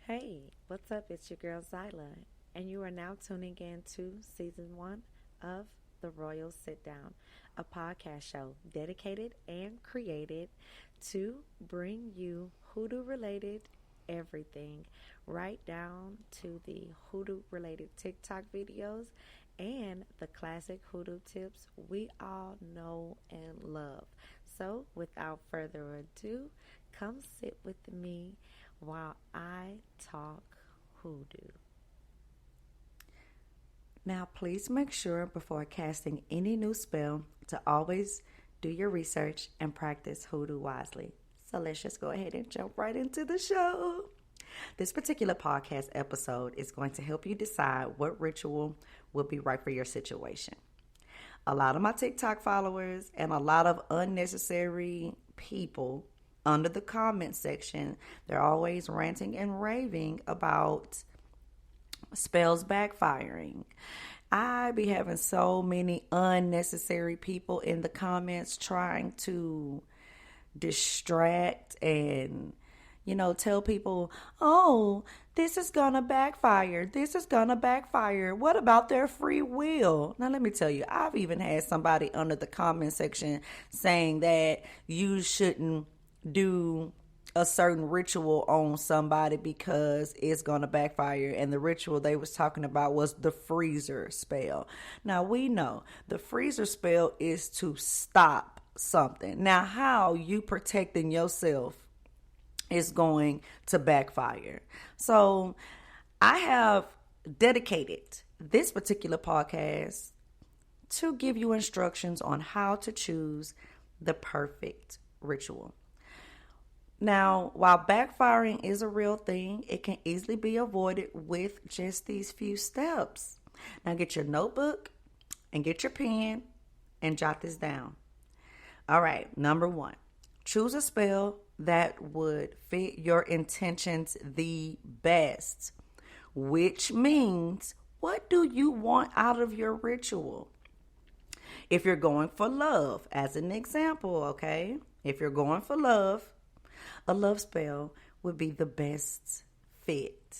Hey, what's up? It's your girl Zyla, and you are now tuning in to season one of The Royal Sit Down, a podcast show dedicated and created to bring you hoodoo related everything, right down to the hoodoo related TikTok videos and the classic hoodoo tips we all know and love. So, without further ado, come sit with me while I talk hoodoo. Now, please make sure before casting any new spell to always do your research and practice hoodoo wisely. So, let's just go ahead and jump right into the show. This particular podcast episode is going to help you decide what ritual will be right for your situation. A lot of my TikTok followers and a lot of unnecessary people under the comment section, they're always ranting and raving about spells backfiring. I be having so many unnecessary people in the comments trying to distract and tell people, oh, this is gonna backfire. This is gonna backfire. What about their free will? Now, let me tell you, I've even had somebody under the comment section saying that you shouldn't do a certain ritual on somebody because it's going to backfire, and the ritual they was talking about was the freezer spell. Now, we know the freezer spell is to stop something. Now, how you protecting yourself is going to backfire. So I have dedicated this particular podcast to give you instructions on how to choose the perfect ritual. Now, while backfiring is a real thing, it can easily be avoided with just these few steps. Now, get your notebook and get your pen and jot this down. All right, number one, choose a spell that would fit your intentions the best, which means, what do you want out of your ritual? If you're going for love, as an example, okay? If you're going for love, a love spell would be the best fit.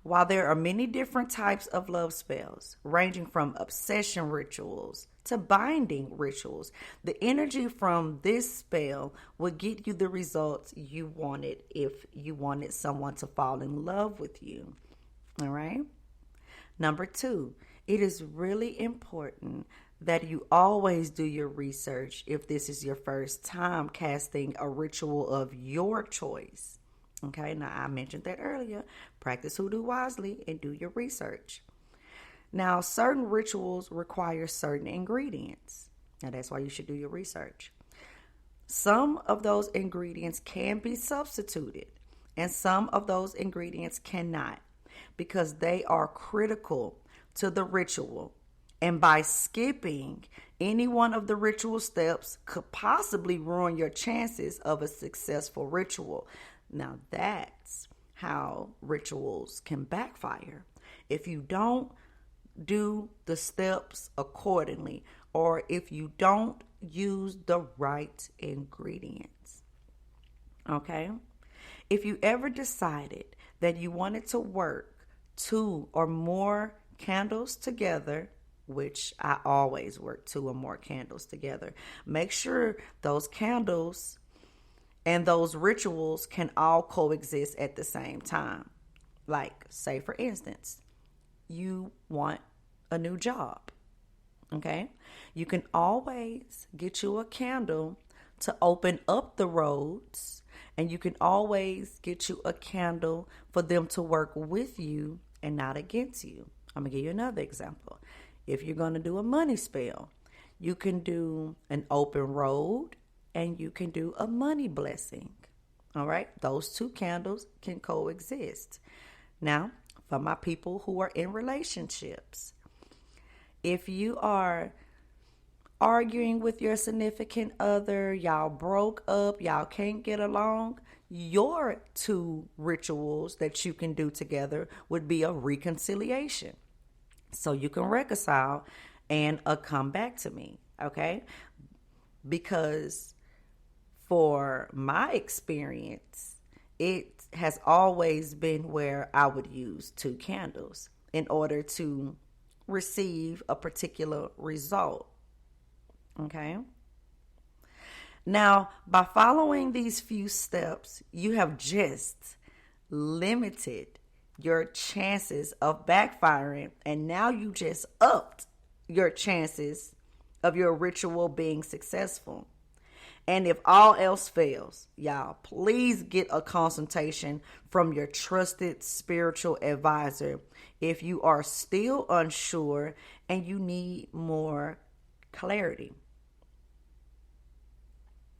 While there are many different types of love spells, ranging from obsession rituals to binding rituals, the energy from this spell would get you the results you wanted if you wanted someone to fall in love with you. All right? Number two, it is really important that you always do your research if this is your first time casting a ritual of your choice. Okay, now I mentioned that earlier. Practice hoodoo wisely and do your research. Now, certain rituals require certain ingredients. Now, that's why you should do your research. Some of those ingredients can be substituted, and some of those ingredients cannot, because they are critical to the ritual. And by skipping any one of the ritual steps could possibly ruin your chances of a successful ritual. Now, that's how rituals can backfire. If you don't do the steps accordingly, or if you don't use the right ingredients. Okay? If you ever decided that you wanted to work 2 or more candles together, which I always work 2 or more candles together, make sure those candles and those rituals can all coexist at the same time. Like, say for instance, you want a new job, okay? You can always get you a candle to open up the roads, and you can always get you a candle for them to work with you and not against you. I'm going to give you another example. If you're going to do a money spell, you can do an open road and you can do a money blessing. All right? Those 2 candles can coexist. Now, for my people who are in relationships, if you are arguing with your significant other, y'all broke up, y'all can't get along, your 2 rituals that you can do together would be a reconciliation. So you can reconcile and come back to me, okay? Because for my experience, it has always been where I would use 2 candles in order to receive a particular result. Okay? Now, by following these few steps, you have just limited your chances of backfiring, and now you just upped your chances of your ritual being successful. And if all else fails, y'all, please get a consultation from your trusted spiritual advisor if you are still unsure and you need more clarity.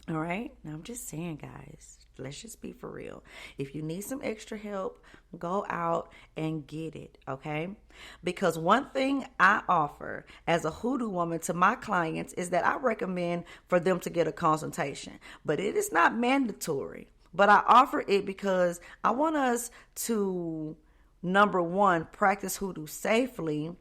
All right? Now, I'm just saying, guys, let's just be for real. If you need some extra help, go out and get it, okay? Because one thing I offer as a hoodoo woman to my clients is that I recommend for them to get a consultation. But it is not mandatory. But I offer it because I want us to, number one, practice hoodoo safely,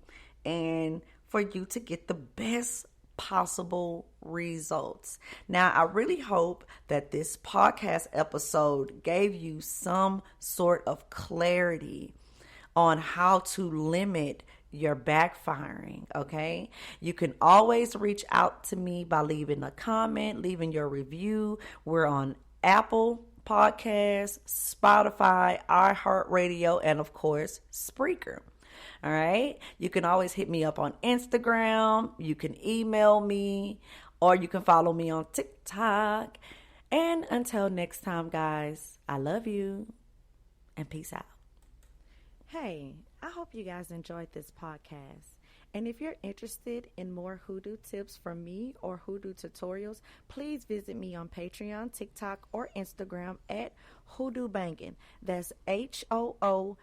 and for you to get the best possible results. Now, I really hope that this podcast episode gave you some sort of clarity on how to limit your backfiring, okay? You can always reach out to me by leaving a comment, leaving your review. We're on Apple Podcasts, Spotify, iHeartRadio, and of course, Spreaker. All right. You can always hit me up on Instagram. You can email me, or you can follow me on TikTok. And until next time, guys, I love you and peace out. Hey, I hope you guys enjoyed this podcast. And if you're interested in more hoodoo tips from me or hoodoo tutorials, please visit me on Patreon, TikTok, or Instagram at Hoodoo Bangin'. That's HOODOOBANGING.